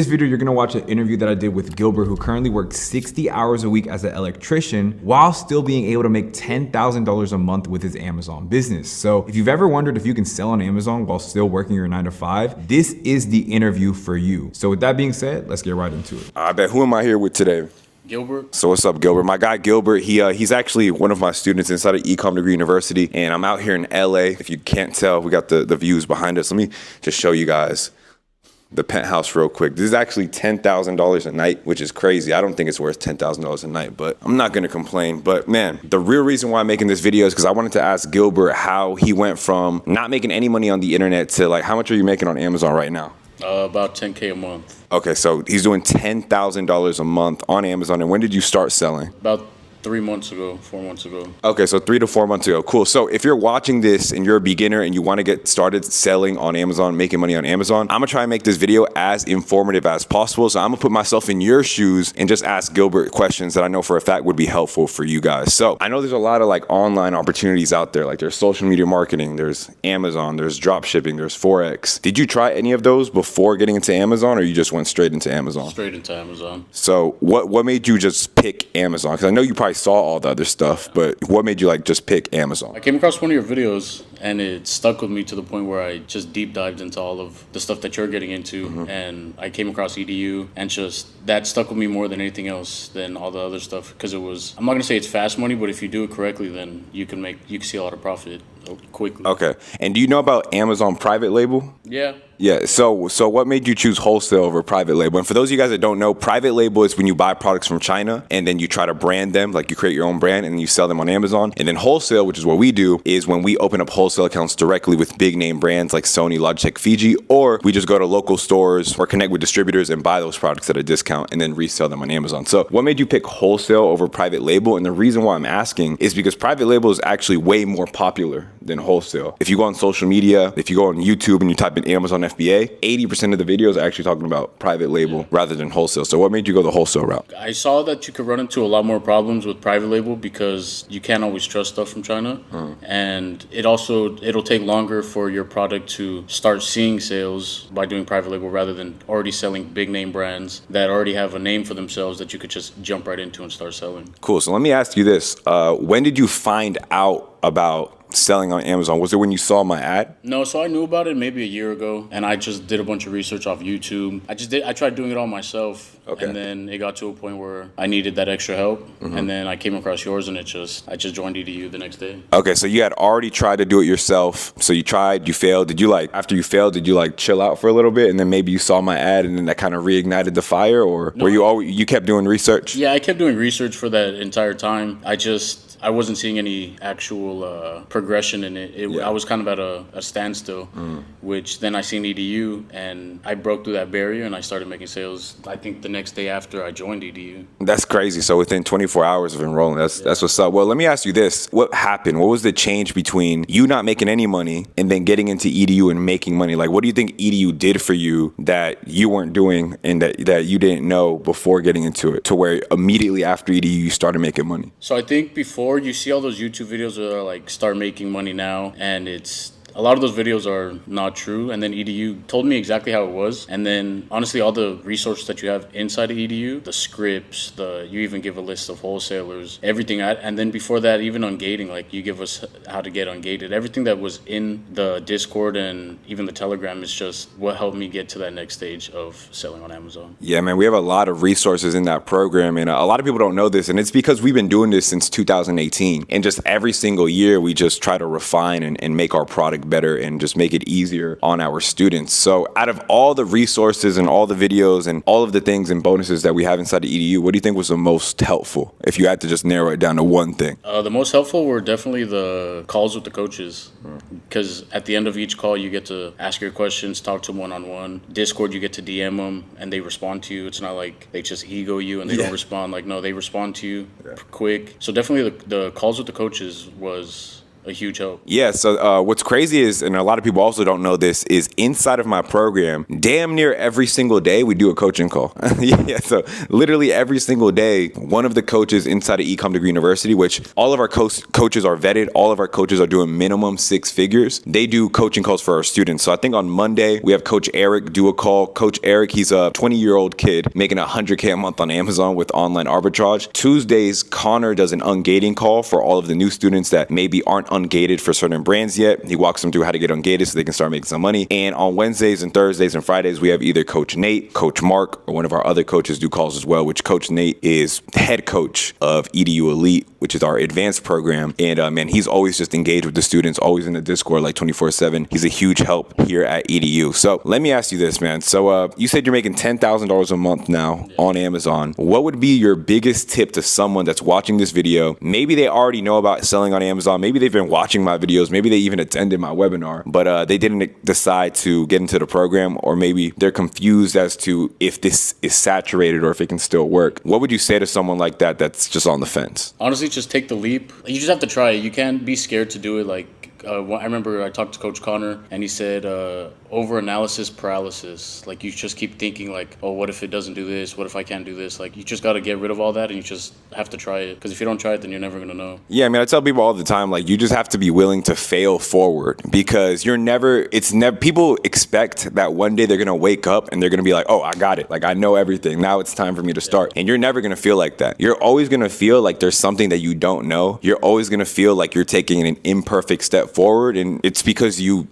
In this video, you're gonna watch an interview that I did with Gilbert, who currently works 60 hours a week as an electrician while still being able to make $10,000 a month with his Amazon business. So if you've ever wondered if you can sell on Amazon while still working your 9 to 5, this is the interview for you. So with that being said, let's get right into it. I bet. Who am I here with today? Gilbert. So what's up, Gilbert? My guy Gilbert, he's actually one of my students inside of Ecom Degree University, and I'm out here in LA. If you can't tell, we got the views behind us. Let me just show you guys the penthouse real quick. This is actually $10,000 a night, which is crazy. I don't think it's worth $10,000 a night, but I'm not gonna complain. But man, the real reason why I'm making this video is because I wanted to ask Gilbert how he went from not making any money on the internet to like, how much are you making on Amazon right now? About 10K a month. Okay, so he's doing $10,000 a month on Amazon. And when did you start selling? About 3 months ago, 4 months ago. Okay, so 3 to 4 months ago. Cool. So if you're watching this and you're a beginner and you want to get started selling on Amazon, making money on Amazon, I'm gonna try and make this video as informative as possible. So I'm gonna put myself in your shoes and just ask Gilbert questions that I know for a fact would be helpful for you guys. So I know there's a lot of like online opportunities out there. Like there's social media marketing, there's Amazon, there's drop shipping, there's Forex. Did you try any of those before getting into Amazon, or you just went straight into Amazon? Straight into Amazon. So what made you just pick Amazon? Because I know you probably saw all the other stuff, but what made you like just pick Amazon? I came across one of your videos and it stuck with me to the point where I just deep dived into all of the stuff that you're getting into, and I came across EDU, and just that stuck with me more than anything else than all the other stuff, because it was, I'm not gonna say it's fast money, but if you do it correctly, then you can see a lot of profit quickly. Okay. And do you know about Amazon private label? Yeah. Yeah, so what made you choose wholesale over private label? And for those of you guys that don't know, private label is when you buy products from China and then you try to brand them, like you create your own brand and then you sell them on Amazon. And then wholesale, which is what we do, is when we open up wholesale accounts directly with big name brands like Sony, Logitech, Fiji, or we just go to local stores or connect with distributors and buy those products at a discount and then resell them on Amazon. So what made you pick wholesale over private label? And the reason why I'm asking is because private label is actually way more popular than wholesale. If you go on social media, if you go on YouTube and you type in Amazon FBA, 80% of the videos are actually talking about private label rather than wholesale. So what made you go the wholesale route? I saw that you could run into a lot more problems with private label because you can't always trust stuff from China. And it'll take longer for your product to start seeing sales by doing private label rather than already selling big name brands that already have a name for themselves that you could just jump right into and start selling. Cool. So let me ask you this. When did you find out about selling on Amazon? Was it when you saw my ad? No, so I knew about it maybe a year ago, and I just did a bunch of research off YouTube. I tried doing it all myself, and then it got to a point where I needed that extra help, and then I came across yours, and I just joined EDU the next day. Okay, so you had already tried to do it yourself. So you tried, you failed. Did you after you failed, did you chill out for a little bit, and then maybe you saw my ad, and then that kind of reignited the fire, or were you kept doing research? Yeah, I kept doing research for that entire time. I wasn't seeing any actual progression in it. I was kind of at a standstill, which then I seen EDU, and I broke through that barrier, and I started making sales, I think the next day after I joined EDU. That's crazy. So within 24 hours of enrolling, that's what's up. Well, let me ask you this. What happened? What was the change between you not making any money and then getting into EDU and making money? Like, what do you think EDU did for you that you weren't doing and that you didn't know before getting into it, to where immediately after EDU you started making money? So I think before, you see all those YouTube videos that are like, start making money now, and a lot of those videos are not true. And then EDU told me exactly how it was. And then honestly, all the resources that you have inside of EDU, the scripts, you even give a list of wholesalers, everything. And then before that, even on gating, like you give us how to get ungated. Everything that was in the Discord and even the Telegram is just what helped me get to that next stage of selling on Amazon. Yeah, man, we have a lot of resources in that program. And a lot of people don't know this. And it's because we've been doing this since 2018. And just every single year, we just try to refine and make our product better and just make it easier on our students. So out of all the resources and all the videos and all of the things and bonuses that we have inside of EDU, what do you think was the most helpful, if you had to just narrow it down to one thing? The most helpful were definitely the calls with the coaches, because at the end of each call, you get to ask your questions, talk to them one-on-one. Discord, you get to DM them and they respond to you. It's not like they just ego you and they don't respond. Like, no, they respond to you quick. So definitely the calls with the coaches was a huge help. Yeah, so what's crazy is, and a lot of people also don't know this, is inside of my program, damn near every single day we do a coaching call. Yeah, so literally every single day, one of the coaches inside of Ecom Degree University, which all of our coaches are vetted, all of our coaches are doing minimum 6 figures. They do coaching calls for our students. So I think on Monday, we have Coach Eric do a call. Coach Eric, he's a 20-year-old kid making $100K a month on Amazon with online arbitrage. Tuesdays, Connor does an ungating call for all of the new students that maybe aren't ungated for certain brands yet. He walks them through how to get ungated so they can start making some money. And on Wednesdays and Thursdays and Fridays, we have either Coach Nate, Coach Mark, or one of our other coaches do calls as well, which Coach Nate is head coach of EDU Elite, which is our advanced program. And man, he's always just engaged with the students, always in the Discord like 24/7. He's a huge help here at EDU. So let me ask you this, man. So you said you're making $10,000 a month now on Amazon. What would be your biggest tip to someone that's watching this video? Maybe they already know about selling on Amazon. Maybe they've been watching my videos. Maybe they even attended my webinar, but they didn't decide to get into the program, or maybe they're confused as to if this is saturated or if it can still work. What would you say to someone like that that's just on the fence? Honestly, just take the leap. You just have to try it. You can't be scared to do it. Like, I remember I talked to Coach Connor, and he said over-analysis paralysis. Like, you just keep thinking like, oh, what if it doesn't do this? What if I can't do this? Like, you just got to get rid of all that, and you just have to try it. Because if you don't try it, then you're never going to know. Yeah, I mean, I tell people all the time, like, you just have to be willing to fail forward, because people expect that one day they're going to wake up and they're going to be like, oh, I got it. Like, I know everything. Now it's time for me to start. And you're never going to feel like that. You're always going to feel like there's something that you don't know. You're always going to feel like you're taking an imperfect step forward, and it's because you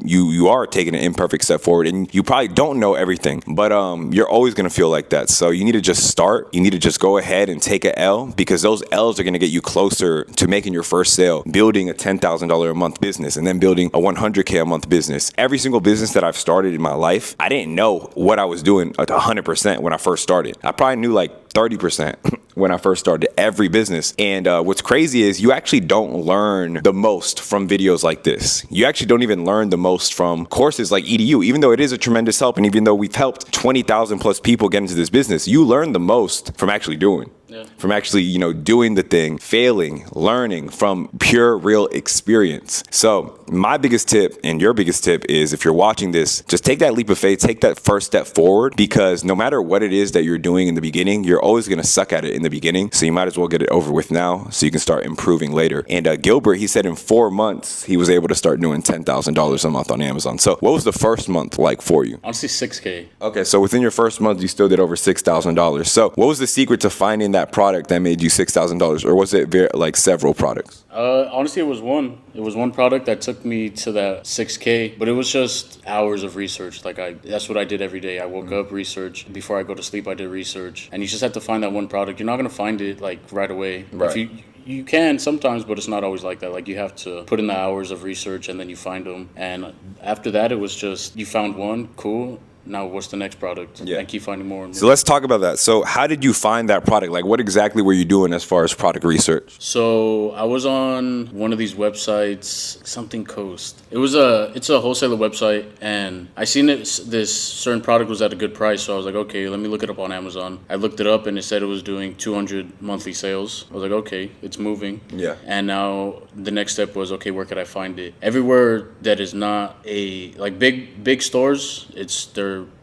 are taking an imperfect step forward, and you probably don't know everything, but you're always going to feel like that. So you need to just start. You need to just go ahead and take a L, because those L's are going to get you closer to making your first sale, building a $10,000 a month business, and then building a $100K a month business. Every single business that I've started in my life, I didn't know what I was doing 100% when I first started. I probably knew like 30% when I first started every business. And what's crazy is you actually don't learn the most from videos like this. You actually don't even learn the most from courses like EDU, even though it is a tremendous help. And even though we've helped 20,000 plus people get into this business, you learn the most from actually doing. Yeah. From actually, doing the thing, failing, learning from pure, real experience. So my biggest tip and your biggest tip is, if you're watching this, just take that leap of faith, take that first step forward, because no matter what it is that you're doing in the beginning, you're always going to suck at it in the beginning. So you might as well get it over with now so you can start improving later. And Gilbert, he said in 4 months, he was able to start doing $10,000 a month on Amazon. So what was the first month like for you? Honestly, $6K. Okay, so within your first month, you still did over $6,000. So what was the secret to finding that product that made you $6,000, or was it like several products? Honestly, it was one. It was one product that took me to that $6K, but it was just hours of research. Like, that's what I did every day. I woke up, research. Before I go to sleep, I did research. And you just have to find that one product. You're not going to find it like right away. Right. If you can sometimes, but it's not always like that. Like, you have to put in the hours of research, and then you find them. And after that, it was just, you found one, cool. Now what's the next product? Yeah. And keep finding more and more. So let's talk about that. So how did you find that product? Like, what exactly were you doing as far as product research? So I was on one of these websites, something Coast. It's a wholesaler website, and I seen this certain product was at a good price. So I was like, okay, let me look it up on Amazon. I looked it up, and it said it was doing 200 monthly sales. I was like, okay, it's moving. Yeah. And now the next step was, okay, where could I find it? Everywhere that is not like big stores,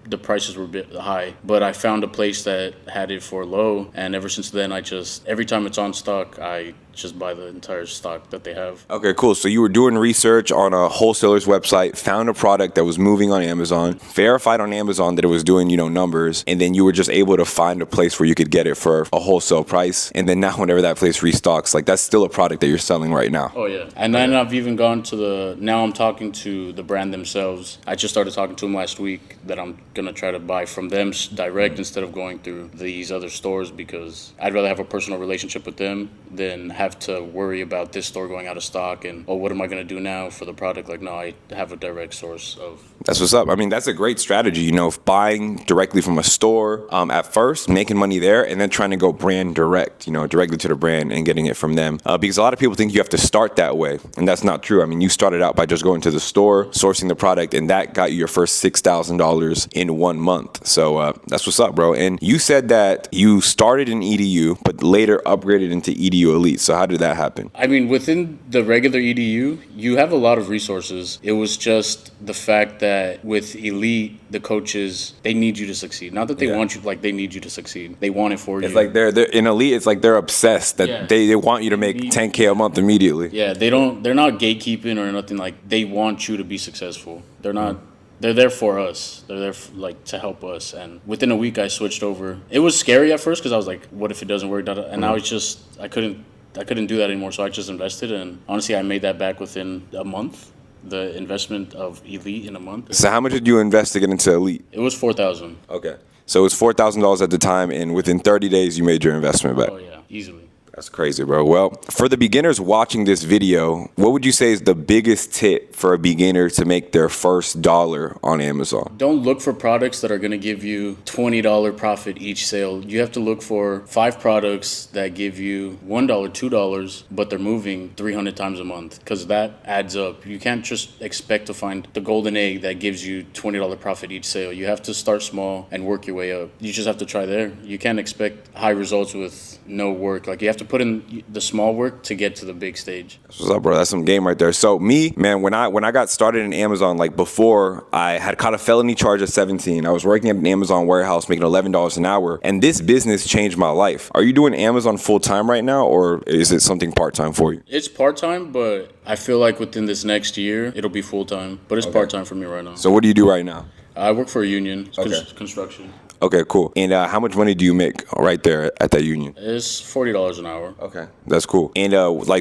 the prices were a bit high, but I found a place that had it for low, and ever since then, every time it's on stock, I just buy the entire stock that they have. Okay, cool. So you were doing research on a wholesaler's website, found a product that was moving on Amazon, verified on Amazon that it was doing, numbers, and then you were just able to find a place where you could get it for a wholesale price. And then now whenever that place restocks, like, that's still a product that you're selling right now. Oh, yeah. And then I've even gone to now I'm talking to the brand themselves. I just started talking to them last week that I'm going to try to buy from them direct instead of going through these other stores, because I'd rather have a personal relationship with them than have to worry about this store going out of stock and, oh, what am I going to do now for the product? Like, no, I have a direct source of. That's what's up. I mean, that's a great strategy, buying directly from a store at first, making money there, and then trying to go brand direct, directly to the brand and getting it from them. Because a lot of people think you have to start that way, and that's not true. I mean, you started out by just going to the store, sourcing the product, and that got you your first $6,000 in 1 month. So that's what's up, bro. And you said that you started in EDU, but later upgraded into EDU Elite. So So how did that happen? I mean, within the regular EDU, you have a lot of resources. It was just the fact that with Elite, the coaches, they need you to succeed. Not that they want you, like they need you to succeed. They want it for you. It's like they're in Elite. It's like they're obsessed that they want you to make 10K a month immediately. Yeah, they're not gatekeeping or nothing. Like they want you to be successful. They're not. They're there for us. They're there like to help us. And within a week, I switched over. It was scary at first because I was like, "What if it doesn't work?" And now it's just I couldn't do that anymore. So I just invested, and honestly, I made that back within a month. The investment of Elite in a month. So how much did you invest to get into Elite? It was $4,000. Okay. So it was $4,000 at the time, and within 30 days, you made your investment back. Oh yeah, easily. That's crazy, bro. Well, for the beginners watching this video, what would you say is the biggest tip for a beginner to make their first dollar on Amazon? Don't look for products that are going to give you $20 profit each sale. You have to look for 5 products that give you $1, $2, but they're moving 300 times a month because that adds up. You can't just expect to find the golden egg that gives you $20 profit each sale. You have to start small and work your way up. You just have to try there. You can't expect high results with no work. Like you have to put in the small work to get to the big stage. That's what's up, bro. That's some game right there. So me, man, when I got started in Amazon, like before, I had caught a felony charge at 17. I was working at an Amazon warehouse making $11 an hour, and this business changed my life. Are you doing Amazon full time right now, or is it something part time for you? It's part time, but I feel like within this next year it'll be full time. But it's part time for me right now. So what do you do right now? I work for a union, construction. Okay, cool. And how much money do you make right there at that union? It's $40 an hour. Okay, that's cool. And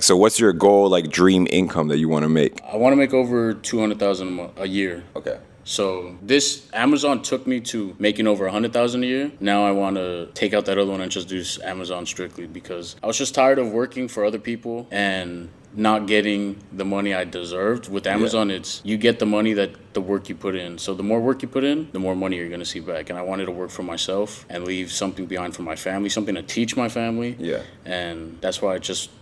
so what's your goal, like dream income that you want to make? I want to make over $200,000 a year. Okay. So this Amazon took me to making over $100,000 a year. Now I want to take out that other one and just do Amazon strictly because I was just tired of working for other people and not getting the money I deserved. With Amazon, it's you get the money that the work you put in. So the more work you put in, the more money you're going to see back. And I wanted to work for myself and leave something behind for my family, something to teach my family. Yeah. And that's why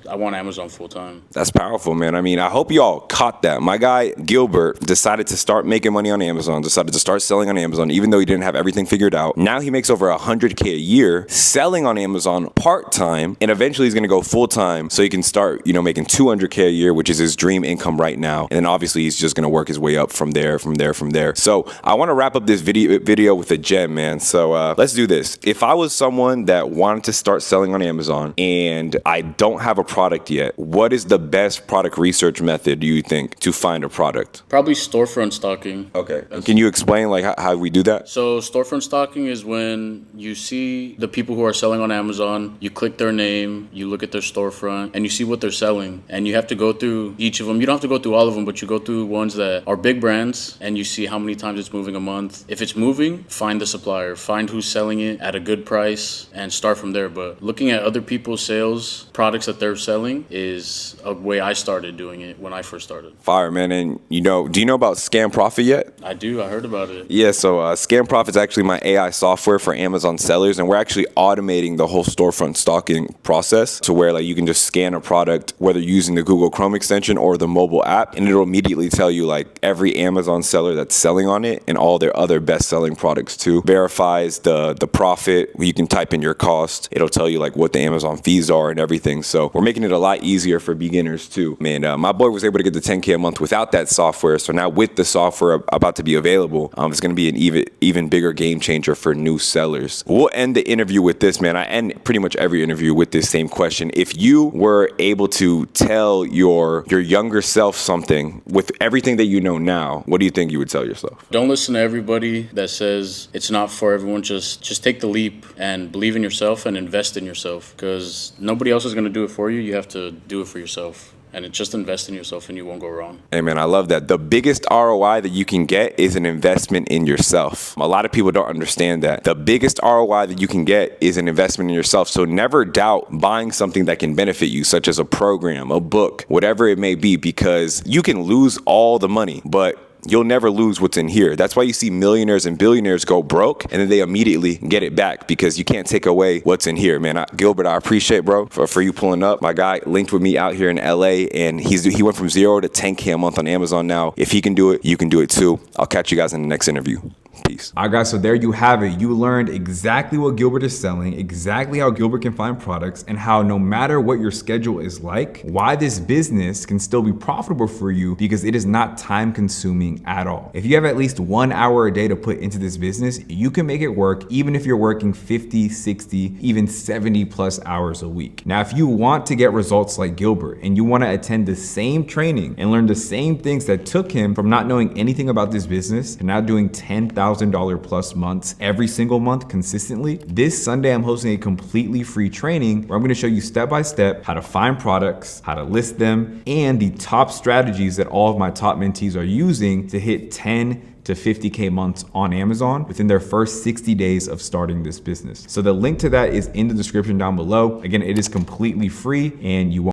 I want Amazon full time. That's powerful, man. I mean, I hope y'all caught that. My guy, Gilbert, decided to start making money on Amazon, decided to start selling on Amazon, even though he didn't have everything figured out. Now he makes over $100K a year selling on Amazon part-time, and eventually he's going to go full-time so he can start, making $200K a year, which is his dream income right now. And then obviously he's just going to work his way up from there. So I want to wrap up this video with a gem, man. So let's do this. If I was someone that wanted to start selling on Amazon and I don't have a product yet, what is the best product research method, do you think, to find a product? Probably storefront stocking. Okay. Can you explain how we do that? So storefront stocking is when you see the people who are selling on Amazon, you click their name, you look at their storefront, and you see what they're selling. And you have to go through each of them. You don't have to go through all of them, but you go through ones that are big brands, and you see how many times it's moving a month. If it's moving, find the supplier, find who's selling it at a good price, and start from there. But looking at other people's sales, products that they're selling, is a way I started doing it when I first started. Fire, man. And do you know about Scam Profit yet? I do. I heard about it. Yeah, so Scam Profit is actually my AI software for Amazon sellers, and we're actually automating the whole storefront stocking process to where you can just scan a product, whether using the Google Chrome extension or the mobile app, and it'll immediately tell you every Amazon seller that's selling on it and all their other best-selling products too. Verifies the profit. You can type in your cost. It'll tell you what the Amazon fees are and everything. So we're making it a lot easier for beginners too. Man, my boy was able to get the 10K a month without that software. So now with the software about to be available, it's going to be an even bigger game changer for new sellers. We'll end the interview with this, man. I end pretty much every interview with this same question. If you were able to tell your younger self something with everything that you know now, what do you think you would tell yourself? Don't listen to everybody that says it's not for everyone. Just take the leap and believe in yourself and invest in yourself, because nobody else is going to do it for you. You have to do it for yourself. And just invest in yourself and you won't go wrong. Hey, man, I love that. The biggest ROI that you can get is an investment in yourself. A lot of people don't understand that. The biggest ROI that you can get is an investment in yourself. So never doubt buying something that can benefit you, such as a program, a book, whatever it may be, because you can lose all the money, but you'll never lose what's in here. That's why you see millionaires and billionaires go broke and then they immediately get it back, because you can't take away what's in here, man. Gilbert, I appreciate, bro, for you pulling up. My guy linked with me out here in LA, and he went from 0 to 10K a month on Amazon now. If he can do it, you can do it too. I'll catch you guys in the next interview. Peace. All right, guys, so there you have it. You learned exactly what Gilbert is selling, exactly how Gilbert can find products, and how no matter what your schedule is like, why this business can still be profitable for you because it is not time consuming at all. If you have at least 1 hour a day to put into this business, you can make it work even if you're working 50, 60, even 70 plus hours a week. Now, if you want to get results like Gilbert and you want to attend the same training and learn the same things that took him from not knowing anything about this business to now doing $10,000 plus months every single month consistently, this Sunday I'm hosting a completely free training where I'm going to show you step by step how to find products, how to list them, and the top strategies that all of my top mentees are using to hit 10 to 50K months on Amazon within their first 60 days of starting this business. So the link to that is in the description down below. Again, it is completely free and you won't